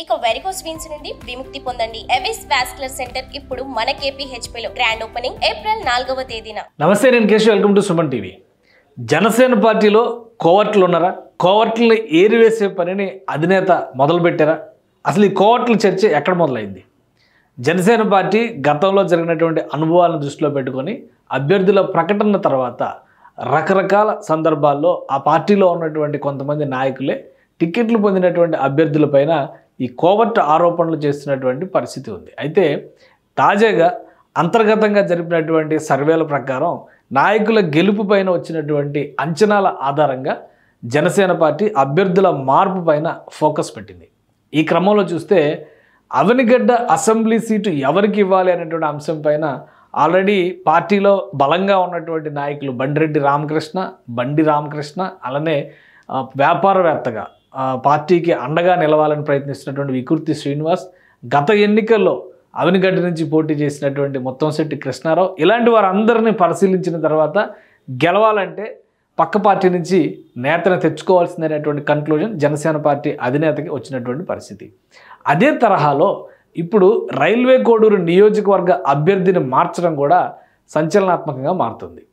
ఇక varicose veins నుండి విముక్తి పొందండి. ఎవిస్ వాస్కులర్ సెంటర్ ఇప్పుడు మన KPHP లో గ్రాండ్ ఓపెనింగ్ ఏప్రిల్ 4వ తేదీన. నమస్తే, నేను Keshav. Welcome to Suman TV. Janasena పార్టీలో కోవర్ట్లు ఉన్నారా? కోవర్ట్లని ఏరివేసే పనిని అధినేత మొదలుపెట్టారా? అసలు ఈ కోవర్ట్ల చర్చ ఎక్కడ మొదలైంది? జనసేన పార్టీ గతంలో జరిగినటువంటి అనుభవాలను దృష్టిలో పెట్టుకొని అభ్యర్థుల ప్రకటన తర్వాత రకరకాల సందర్భాల్లో ఆ పార్టీలో ఉన్నటువంటి కొంతమంది నాయకులే టికెట్లు పొందినటువంటి అభ్యర్థులపైన ఈ కోవర్ట్ ఆరోపణలు చేస్తున్నటువంటి పరిస్థితి ఉంది. అయితే తాజాగా అంతర్గతంగా జరిపినటువంటి సర్వేల ప్రకారం నాయకుల గెలుపు పైన వచ్చినటువంటి అంచనాల ఆధారంగా జనసేన పార్టీ అభ్యర్థుల మార్పు పైన ఫోకస్ పెట్టింది. ఈ క్రమంలో చూస్తే అవనిగడ్డ అసెంబ్లీ సీటు ఎవరికి ఇవ్వాలి అనేటువంటి అంశం పైన ఆల్రెడీ పార్టీలో బలంగా ఉన్నటువంటి నాయకులు బండి రామకృష్ణ అలానే వ్యాపారవేత్తగా పార్టీకి అండగా నిలవాలని ప్రయత్నిస్తున్నటువంటి వికృతి శ్రీనివాస్, గత ఎన్నికల్లో అవనిగడ్డ నుంచి పోటీ చేసినటువంటి ముత్తంశెట్టి కృష్ణారావు, ఇలాంటి వారందరినీ పరిశీలించిన తర్వాత గెలవాలంటే పక్క పార్టీ నుంచి నేతను తెచ్చుకోవాల్సిందనేటువంటి కన్క్లూజన్ జనసేన పార్టీ అధినేతకి వచ్చినటువంటి పరిస్థితి. అదే తరహాలో ఇప్పుడు రైల్వే కోడూరు నియోజకవర్గ అభ్యర్థిని మార్చడం కూడా సంచలనాత్మకంగా మారుతుంది.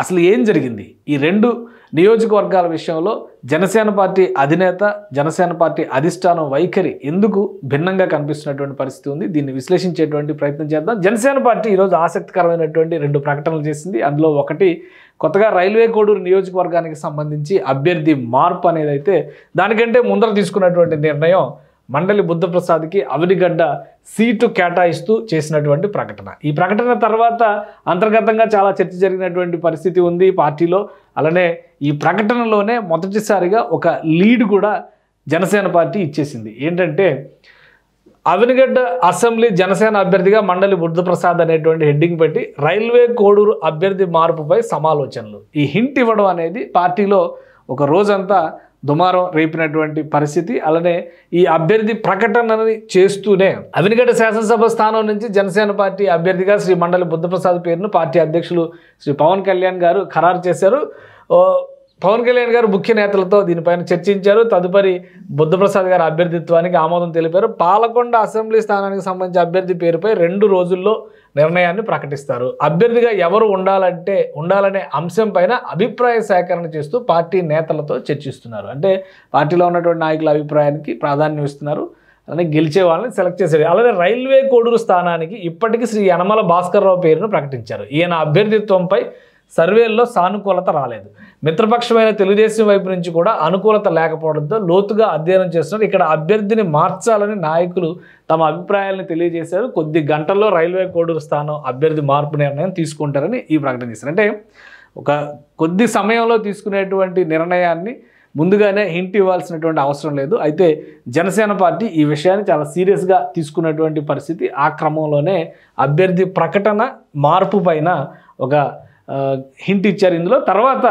అసలు ఏం జరిగింది? ఈ రెండు నియోజకవర్గాల విషయంలో జనసేన పార్టీ అధినేత, జనసేన పార్టీ అధిష్టానం వైఖరి ఎందుకు భిన్నంగా కనిపిస్తున్నటువంటి పరిస్థితి ఉంది? దీన్ని విశ్లేషించేటువంటి ప్రయత్నం చేద్దాం. జనసేన పార్టీ ఈరోజు ఆసక్తికరమైనటువంటి 2 ప్రకటనలు చేసింది. అందులో ఒకటి, కొత్తగా రైల్వే కోడూరు నియోజకవర్గానికి సంబంధించి అభ్యర్థి మార్పు అనేది అయితే దానికంటే ముందర తీసుకున్నటువంటి నిర్ణయం మండలి బుద్ధప్రసాద్కి అవనిగడ్డ సీటు కేటాయిస్తూ చేసినటువంటి ప్రకటన. ఈ ప్రకటన తర్వాత అంతర్గతంగా చాలా చర్చ జరిగినటువంటి పరిస్థితి ఉంది పార్టీలో. అలానే ఈ ప్రకటనలోనే మొదటిసారిగా ఒక లీడ్ కూడా జనసేన పార్టీ ఇచ్చేసింది. ఏంటంటే అవనిగడ్డ అసెంబ్లీ జనసేన అభ్యర్థిగా మండలి బుద్ధప్రసాద్ అనేటువంటి హెడ్డింగ్ పెట్టి రైల్వే కోడూరు అభ్యర్థి మార్పుపై సమాలోచనలు. ఈ హింట్ ఇవ్వడం అనేది పార్టీలో ఒక రోజంతా దుమారం రేపినటువంటి పరిస్థితి. అలానే ఈ అభ్యర్థి ప్రకటనని చేస్తూనే అవనిగడ్డ శాసనసభ స్థానం నుంచి జనసేన పార్టీ అభ్యర్థిగా శ్రీ మండలి బుద్ధప్రసాద్ పేరును పార్టీ అధ్యక్షులు శ్రీ పవన్ కళ్యాణ్ గారు ఖరారు చేశారు. పవన్ కళ్యాణ్ గారు ముఖ్య నేతలతో దీనిపైన చర్చించారు. తదుపరి బుద్ధప్రసాద్ గారి అభ్యర్థిత్వానికి ఆమోదం తెలిపారు. పాలకొండ అసెంబ్లీ స్థానానికి సంబంధించి అభ్యర్థి పేరుపై 2 రోజుల్లో నిర్ణయాన్ని ప్రకటిస్తారు. అభ్యర్థిగా ఎవరు ఉండాలనే అంశం పైన అభిప్రాయ సేకరణ చేస్తూ పార్టీ నేతలతో చర్చిస్తున్నారు. అంటే పార్టీలో ఉన్నటువంటి నాయకుల అభిప్రాయానికి ప్రాధాన్యం ఇస్తున్నారు. అలానే గెలిచే వాళ్ళని సెలెక్ట్ చేశారు. అలానే రైల్వే కోడూరు స్థానానికి ఇప్పటికీ శ్రీ యనమల భాస్కర్రావు పేరును ప్రకటించారు. ఈయన అభ్యర్థిత్వంపై సర్వేల్లో సానుకూలత రాలేదు. మిత్రపక్షమైన తెలుగుదేశం వైపు నుంచి కూడా అనుకూలత లేకపోవడంతో లోతుగా అధ్యయనం చేస్తున్నారు. ఇక్కడ అభ్యర్థిని మార్చాలని నాయకులు తమ అభిప్రాయాలను తెలియజేశారు. కొద్ది గంటల్లో రైల్వే కోడూరు స్థానం అభ్యర్థి మార్పు నిర్ణయం తీసుకుంటారని ఈ ప్రకటన చేశారు. అంటే ఒక కొద్ది సమయంలో తీసుకునేటువంటి నిర్ణయాన్ని ముందుగానే హింట్ ఇవ్వాల్సినటువంటి అవసరం లేదు. అయితే జనసేన పార్టీ ఈ విషయాన్ని చాలా సీరియస్గా తీసుకున్నటువంటి పరిస్థితి. ఆ క్రమంలోనే అభ్యర్థి ప్రకటన మార్పు పైన ఒక హింట్ ఇచ్చారు. ఇందులో తర్వాత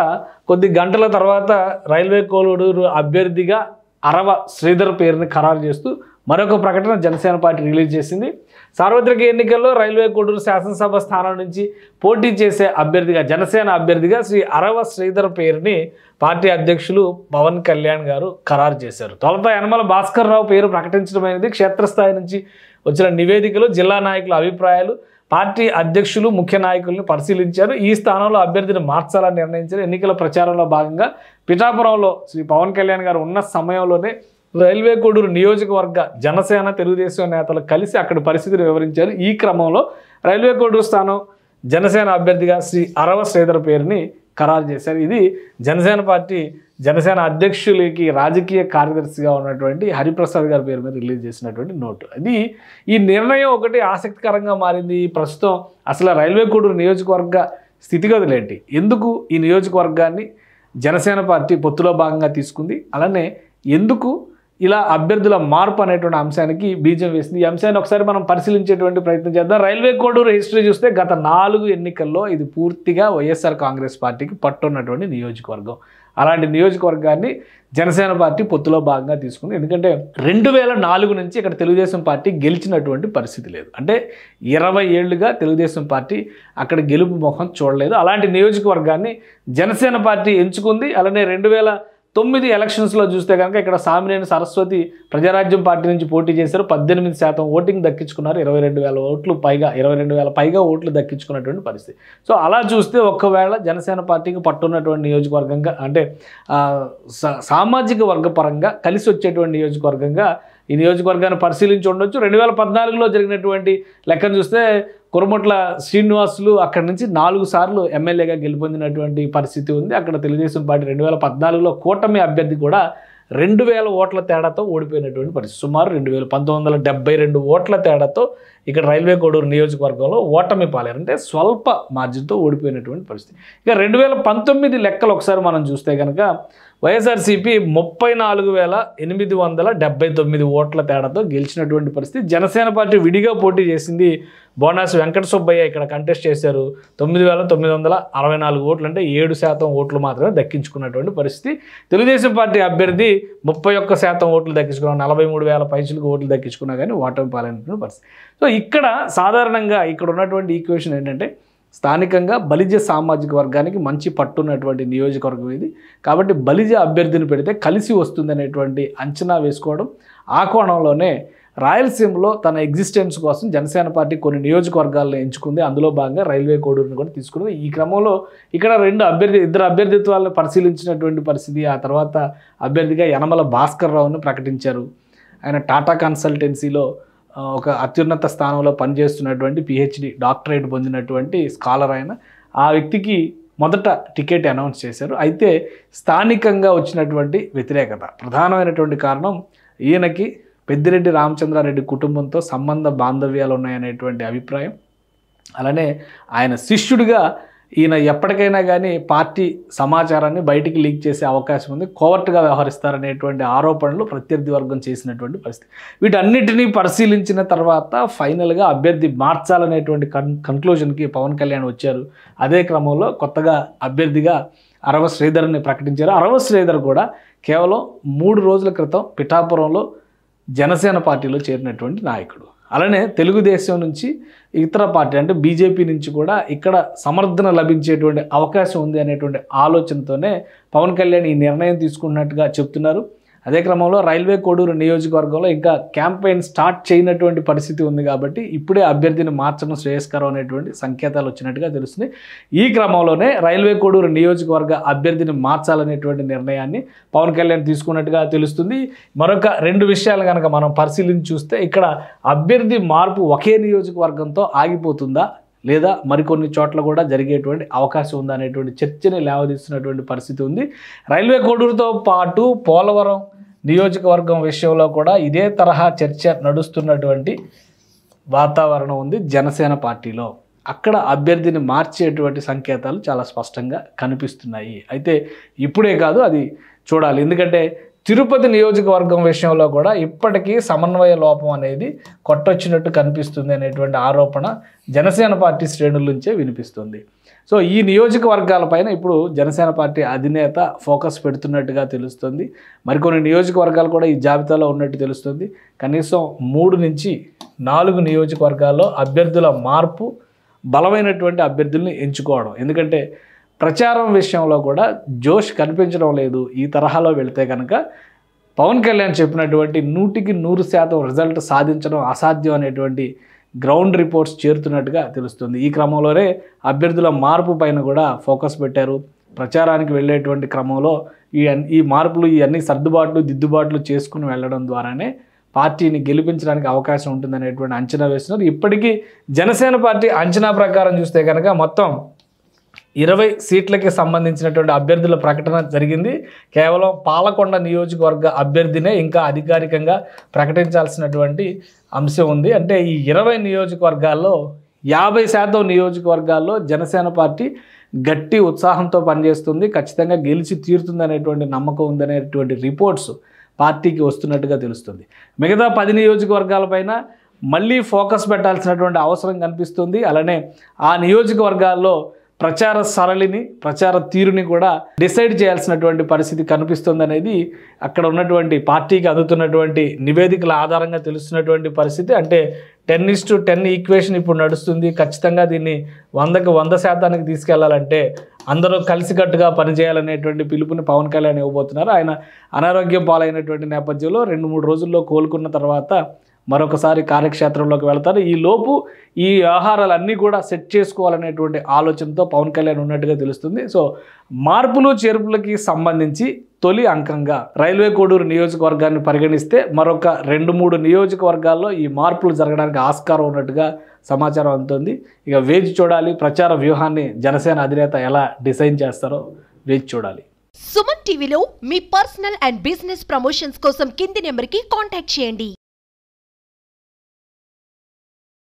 కొద్ది గంటల తర్వాత రైల్వే కోడూరు అభ్యర్థిగా అరవ శ్రీధర్ పేరుని ఖరారు చేస్తూ మరొక ప్రకటన జనసేన పార్టీ రిలీజ్ చేసింది. సార్వత్రిక ఎన్నికల్లో రైల్వే కోడూరు శాసనసభ స్థానం నుంచి పోటీ చేసే అభ్యర్థిగా జనసేన అభ్యర్థిగా శ్రీ అరవ శ్రీధర్ పేరుని పార్టీ అధ్యక్షులు పవన్ కళ్యాణ్ గారు ఖరారు చేశారు. తొలుత యనమల భాస్కర్రావు పేరు ప్రకటించడం అనేది క్షేత్రస్థాయి నుంచి వచ్చిన నివేదికలు, జిల్లా నాయకుల అభిప్రాయాలు, పార్టీ అధ్యక్షులు ముఖ్య నాయకుల్ని పరిశీలించారు. ఈ స్థానంలో అభ్యర్థిని మార్చాలని నిర్ణయించారు. ఎన్నికల ప్రచారంలో భాగంగా పిఠాపురంలో శ్రీ పవన్ కళ్యాణ్ గారు ఉన్న సమయంలోనే రైల్వే కోడూరు నియోజకవర్గ జనసేన తెలుగుదేశం నేతలు కలిసి అక్కడి పరిస్థితిని వివరించారు. ఈ క్రమంలో రైల్వే కోడూరు స్థానం జనసేన అభ్యర్థిగా శ్రీ అరవ శ్రీధర్ పేరుని ఖరారు చేశారు. ఇది జనసేన పార్టీ జనసేన అధ్యక్షులకి రాజకీయ కార్యదర్శిగా ఉన్నటువంటి హరిప్రసాద్ గారి పేరు మీద రిలీజ్ చేసినటువంటి నోటు. అది ఈ నిర్ణయం ఒకటి ఆసక్తికరంగా మారింది. ప్రస్తుతం అసలు రైల్వే కోడూరు నియోజకవర్గ స్థితిగతులు ఏంటి? ఎందుకు ఈ నియోజకవర్గాన్ని జనసేన పార్టీ పొత్తులో భాగంగా తీసుకుంది? అలానే ఎందుకు ఇలా అభ్యర్థుల మార్పు అనేటువంటి అంశానికి బీజం వేసింది? ఈ అంశాన్ని ఒకసారి మనం పరిశీలించేటువంటి ప్రయత్నం చేద్దాం. రైల్వే కోడూరు హిస్టరీ చూస్తే గత 4 ఎన్నికల్లో ఇది పూర్తిగా వైఎస్ఆర్ కాంగ్రెస్ పార్టీకి పట్టున్నటువంటి నియోజకవర్గం. అలాంటి నియోజకవర్గాన్ని జనసేన పార్టీ పొత్తులో భాగంగా తీసుకుంది. ఎందుకంటే 2004 నుంచి ఇక్కడ తెలుగుదేశం పార్టీ గెలిచినటువంటి పరిస్థితి లేదు. అంటే 20 ఏళ్లుగా తెలుగుదేశం పార్టీ అక్కడ గెలుపు ముఖం చూడలేదు. అలాంటి నియోజకవర్గాన్ని జనసేన పార్టీ ఎంచుకుంది. అలానే 9 ఎలక్షన్స్లో చూస్తే కనుక ఇక్కడ సామినేని సరస్వతి ప్రజారాజ్యం పార్టీ నుంచి పోటీ చేశారు. 18% ఓటింగ్ దక్కించుకున్నారు. 22,000 ఓట్లు పైగా 22,000 పైగా ఓట్లు దక్కించుకున్నటువంటి పరిస్థితి. సో అలా చూస్తే ఒకవేళ జనసేన పార్టీకి పట్టున్నటువంటి నియోజకవర్గంగా అంటే సామాజిక వర్గ పరంగా కలిసి వచ్చేటువంటి నియోజకవర్గంగా ఈ నియోజకవర్గాన్ని పరిశీలించి ఉండొచ్చు. 2014లో జరిగినటువంటి లెక్కను చూస్తే కురుమట్ల శ్రీనివాసులు అక్కడి నుంచి 4 సార్లు ఎమ్మెల్యేగా గెలుపొందినటువంటి పరిస్థితి ఉంది. అక్కడ తెలుగుదేశం పార్టీ 2014లో కూటమి అభ్యర్థి కూడా 2,000 ఓట్ల తేడాతో ఓడిపోయినటువంటి పరిస్థితి. సుమారు 1972 ఓట్ల తేడాతో ఇక్కడ రైల్వే కోడూరు నియోజకవర్గంలో ఓటమి పాలేరు, అంటే స్వల్ప మార్జిన్తో ఓడిపోయినటువంటి పరిస్థితి. ఇక 2019 లెక్కలు ఒకసారి మనం చూస్తే కనుక వైఎస్ఆర్సీపీ 34,879 ఓట్ల తేడాతో గెలిచినటువంటి పరిస్థితి. జనసేన పార్టీ విడిగా పోటీ చేసింది. బోనాసి వెంకట సుబ్బయ్య ఇక్కడ కంటెస్ట్ చేశారు. 9,964 ఓట్లు, అంటే 7% ఓట్లు మాత్రమే దక్కించుకున్నటువంటి పరిస్థితి. తెలుగుదేశం పార్టీ అభ్యర్థి 31% ఓట్లు దక్కించుకున్నారు. 43,000 పైచులకు ఓట్లు దక్కించుకున్నా కానీ ఓటమి పాలైనటువంటి పరిస్థితి. సో ఇక్కడ సాధారణంగా ఇక్కడ ఉన్నటువంటి ఈక్వేషన్ ఏంటంటే స్థానికంగా బలిజ సామాజిక వర్గానికి మంచి పట్టున్నటువంటి నియోజకవర్గం ఇది. కాబట్టి బలిజ అభ్యర్థిని పెడితే కలిసి వస్తుందనేటువంటి అంచనా వేసుకోవడం, ఆ కోణంలోనే రాయలసీమలో తన ఎగ్జిస్టెన్స్ కోసం జనసేన పార్టీ కొన్ని నియోజకవర్గాలను ఎంచుకుంది. అందులో భాగంగా రైల్వే కోడూరుని కూడా తీసుకుంది. ఈ క్రమంలో ఇక్కడ ఇద్దరు అభ్యర్థిత్వాలను పరిశీలించినటువంటి పరిస్థితి. ఆ తర్వాత అభ్యర్థిగా యనమల భాస్కర్ రావును ప్రకటించారు. ఆయన టాటా కన్సల్టెన్సీలో ఒక అత్యున్నత స్థానంలో పనిచేస్తున్నటువంటి పిహెచ్డి డాక్టరేట్ పొందినటువంటి స్కాలర్ ఆయన. ఆ వ్యక్తికి మొదట టికెట్ అనౌన్స్ చేశారు. అయితే స్థానికంగా వచ్చినటువంటి వ్యతిరేకత ప్రధానమైనటువంటి కారణం ఈయనకి పెద్దిరెడ్డి రామచంద్రారెడ్డి కుటుంబంతో సంబంధ బాంధవ్యాలు ఉన్నాయనేటువంటి అభిప్రాయం. అలానే ఆయన శిష్యుడిగా ఈయన ఎప్పటికైనా కానీ పార్టీ సమాచారాన్ని బయటికి లీక్ చేసే అవకాశం ఉంది, కోవర్ట్గా వ్యవహరిస్తారనేటువంటి ఆరోపణలు ప్రత్యర్థి వర్గం చేసినటువంటి పరిస్థితి. వీటన్నిటినీ పరిశీలించిన తర్వాత ఫైనల్గా అభ్యర్థి మార్చాలనేటువంటి కన్క్లూజన్కి పవన్ కళ్యాణ్ వచ్చారు. అదే క్రమంలో కొత్తగా అభ్యర్థిగా అరవ శ్రీధర్ని ప్రకటించారు. అరవ శ్రీధర్ కూడా కేవలం 3 రోజుల క్రితం పిఠాపురంలో జనసేన పార్టీలో చేరినటువంటి నాయకుడు. అలానే తెలుగుదేశం నుంచి ఇతర పార్టీ అంటే బీజేపీ నుంచి కూడా ఇక్కడ సమర్థన లభించేటువంటి అవకాశం ఉంది అనేటువంటి ఆలోచనతోనే పవన్ కళ్యాణ్ ఈ నిర్ణయం తీసుకున్నట్టుగా చెప్తున్నారు. అదే క్రమంలో రైల్వే కోడూరు నియోజకవర్గంలో ఇంకా క్యాంపెయిన్ స్టార్ట్ చేయనటువంటి పరిస్థితి ఉంది. కాబట్టి ఇప్పుడే అభ్యర్థిని మార్చడం శ్రేయస్కరం అనేటువంటి సంకేతాలు వచ్చినట్టుగా తెలుస్తుంది. ఈ క్రమంలోనే రైల్వే కోడూరు నియోజకవర్గ అభ్యర్థిని మార్చాలనేటువంటి నిర్ణయాన్ని పవన్ కళ్యాణ్ తీసుకున్నట్టుగా తెలుస్తుంది. మరొక 2 విషయాలు కనుక మనం పరిశీలించి చూస్తే ఇక్కడ అభ్యర్థి మార్పు ఒకే నియోజకవర్గంతో ఆగిపోతుందా లేదా మరికొన్ని చోట్ల కూడా జరిగేటువంటి అవకాశం ఉందా అనేటువంటి చర్చని లేవదీస్తున్నటువంటి పరిస్థితి ఉంది. రైల్వే కోడూరుతో పాటు పోలవరం నియోజకవర్గం విషయంలో కూడా ఇదే తరహా చర్చ నడుస్తున్నటువంటి వాతావరణం ఉంది జనసేన పార్టీలో. అక్కడ అభ్యర్థిని మార్చేటువంటి సంకేతాలు చాలా స్పష్టంగా కనిపిస్తున్నాయి. అయితే ఇప్పుడే కాదు, అది చూడాలి. ఎందుకంటే తిరుపతి నియోజకవర్గం విషయంలో కూడా ఇప్పటికీ సమన్వయ లోపం అనేది కొట్టొచ్చినట్టు కనిపిస్తుంది అనేటువంటి ఆరోపణ జనసేన పార్టీ శ్రేణుల నుంచే వినిపిస్తుంది. సో ఈ నియోజకవర్గాలపైన ఇప్పుడు జనసేన పార్టీ అధినేత ఫోకస్ పెడుతున్నట్టుగా తెలుస్తుంది. మరికొన్ని నియోజకవర్గాలు కూడా ఈ జాబితాలో ఉన్నట్టు తెలుస్తుంది. కనీసం 3 నుంచి 4 నియోజకవర్గాల్లో అభ్యర్థుల మార్పు, బలమైనటువంటి అభ్యర్థుల్ని ఎంచుకోవడం. ఎందుకంటే ప్రచారం విషయంలో కూడా జోష్ కనిపించడం లేదు. ఈ తరహాలో వెళితే కనుక పవన్ కళ్యాణ్ చెప్పినటువంటి 100% రిజల్ట్ సాధించడం అసాధ్యం అనేటువంటి గ్రౌండ్ రిపోర్ట్స్ చేరుతున్నట్టుగా తెలుస్తుంది. ఈ క్రమంలోనే అభ్యర్థుల మార్పు పైన కూడా ఫోకస్ పెట్టారు. ప్రచారానికి వెళ్ళేటువంటి క్రమంలో ఈ మార్పులు ఇవన్నీ సర్దుబాట్లు దిద్దుబాట్లు చేసుకుని వెళ్ళడం ద్వారానే పార్టీని గెలిపించడానికి అవకాశం ఉంటుందనేటువంటి అంచనా వేస్తున్నారు. ఇప్పటికీ జనసేన పార్టీ అంచనా ప్రకారం చూస్తే కనుక మొత్తం 20 సీట్లకి సంబంధించినటువంటి అభ్యర్థుల ప్రకటన జరిగింది. కేవలం పాలకొండ నియోజకవర్గ అభ్యర్థినే ఇంకా అధికారికంగా ప్రకటించాల్సినటువంటి అంశం ఉంది. అంటే ఈ 20 నియోజకవర్గాల్లో 50% నియోజకవర్గాల్లో జనసేన పార్టీ గట్టి ఉత్సాహంతో పనిచేస్తుంది, ఖచ్చితంగా గెలిచి తీరుతుంది అనేటువంటి నమ్మకం ఉందనేటువంటి రిపోర్ట్స్ పార్టీకి వస్తున్నట్టుగా తెలుస్తుంది. మిగతా 10 నియోజకవర్గాలపైన మళ్ళీ ఫోకస్ పెట్టాల్సినటువంటి అవసరం కనిపిస్తుంది. అలానే ఆ నియోజకవర్గాల్లో ప్రచార సరళిని ప్రచార తీరుని కూడా డిసైడ్ చేయాల్సినటువంటి పరిస్థితి కనిపిస్తుంది అనేది అక్కడ ఉన్నటువంటి పార్టీకి అందుతున్నటువంటి నివేదికల ఆధారంగా తెలుస్తున్నటువంటి పరిస్థితి. అంటే 10:10 ఈక్వేషన్ ఇప్పుడు నడుస్తుంది. ఖచ్చితంగా దీన్ని 100కి 100% తీసుకెళ్లాలంటే అందరూ కలిసికట్టుగా పనిచేయాలనేటువంటి పిలుపుని పవన్ కళ్యాణ్ ఇవ్వబోతున్నారు. ఆయన అనారోగ్యం పాలైనటువంటి నేపథ్యంలో 2-3 రోజుల్లో కోలుకున్న తర్వాత మరొకసారి కార్యక్షేత్రంలోకి వెళ్తారు. ఈ లోపు ఈ వ్యవహారాలన్నీ కూడా సెట్ చేసుకోవాలనేటువంటి ఆలోచనతో పవన్ కళ్యాణ్ ఉన్నట్టుగా తెలుస్తుంది. సో మార్పులు చేర్పులకి సంబంధించి తొలి అంకంగా రైల్వే కోడూరు నియోజకవర్గాన్ని పరిగణిస్తే మరొక 2-3 నియోజకవర్గాల్లో ఈ మార్పులు జరగడానికి ఆస్కారం ఉన్నట్టుగా సమాచారం అందుతుంది. ఇక వేచి చూడాలి, ప్రచార వ్యూహాన్ని జనసేన అధినేత ఎలా డిజైన్ చేస్తారో వేచి చూడాలి. సుమన్ టీవీలో మీ పర్సనల్ అండ్ బిజినెస్ ప్రమోషన్స్ కోసం కింది నెంబర్కి కాంటాక్ట్ చేయండి.